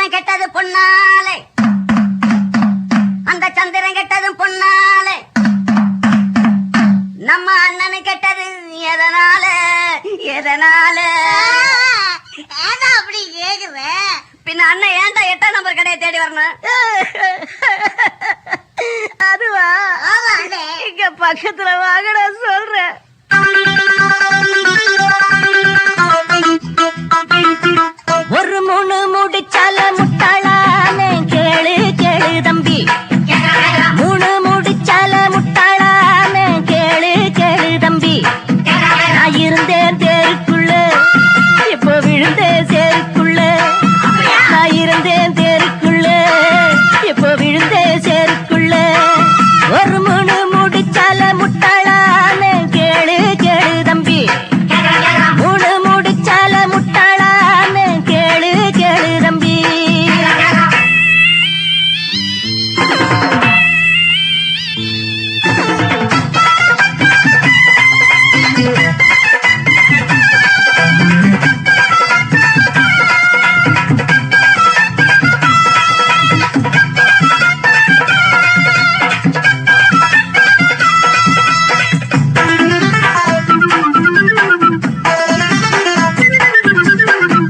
சந்திரன் கெட்டது பொன்னாலே, அந்த சந்திரன் கெட்டதும் பொன்னாலே, நம்ம அண்ணனு கெட்டது எதனால எதனால அப்படி கேக்குற? பின்ன அண்ணன் ஏன்டா 8ஆம் நம்பர் கடையை தேடி வரணும்? அதுவா? இங்க பக்கத்துல வாங்கடா சொல்றேன். ஒரு மூணு முடிச்சால முட்டாளானே கேளு கேளு தம்பி, மூணு முடிச்சால முட்டாளானே கேளு கேளு தம்பி. நான் இருந்தேன் தேருக்குள்ள, இப்போ விழுந்தேன் சேருக்குள்ள. நான் இருந்தேன் தேருக்குள்ள, இப்போ விழுந்தேன் சேருக்குள்ள. ஒரு மூணு முடிச்சால முட்டாளானே கேளு கேளு தம்பி, மூணு முடிச்சால முட்டாளானே கேளு கேளு தம்பி.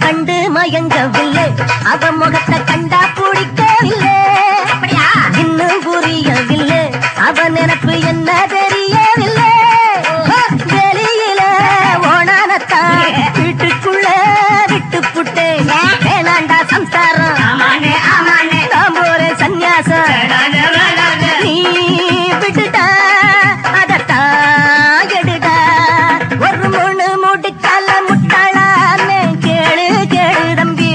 கண்டு மயங்கவில்லை, அவ முகத்தை கண்டா பிடிக்கவில்லை. இன்னும் புரியவில்லை, அவ நினைப்பு என்ன தெரியவில்லை. வெளியில ஓனானத்தான் வீட்டுக்குள்ள விட்டு புட்டே வேணாண்டா சம்சாரம். நாம் ஒரு சந்நியாசம் நீ விட்டுட்டா அதத்தான் எடுடா. ஒரு மூணு முடிச்சால முட்டாளானே கேளு கேளு தம்பி,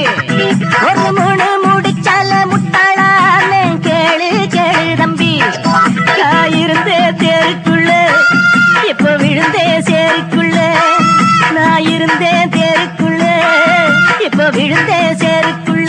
ஒரு மூணு முடிச்சால முட்டாளானே கேளு கேளு தம்பி. நான் இருந்தே தேருக்குள்ள, இப்போ விழுந்தே சேருக்குள்ள. நான் இருந்தே தேருக்குள்ள, இப்போ விழுந்தே சேருக்குள்ள.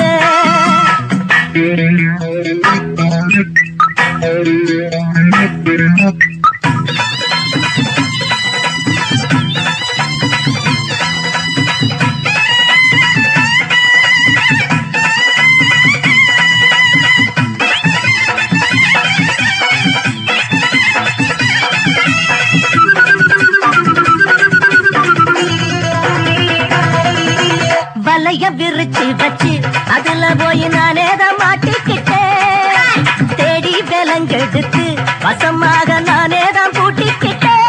வலைய விரிச்சு வச்சு அதுல போய் நானே தான் மாட்டிக்கிட்டேன். தேடி விலங்கெடுத்து வசமாக நானே தான் பூட்டிக்கிட்டேன்.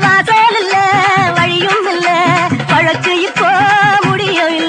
வாசல் இல்ல வழியும் இல்ல, வழக்கு இப்போ முடியும் இல்ல.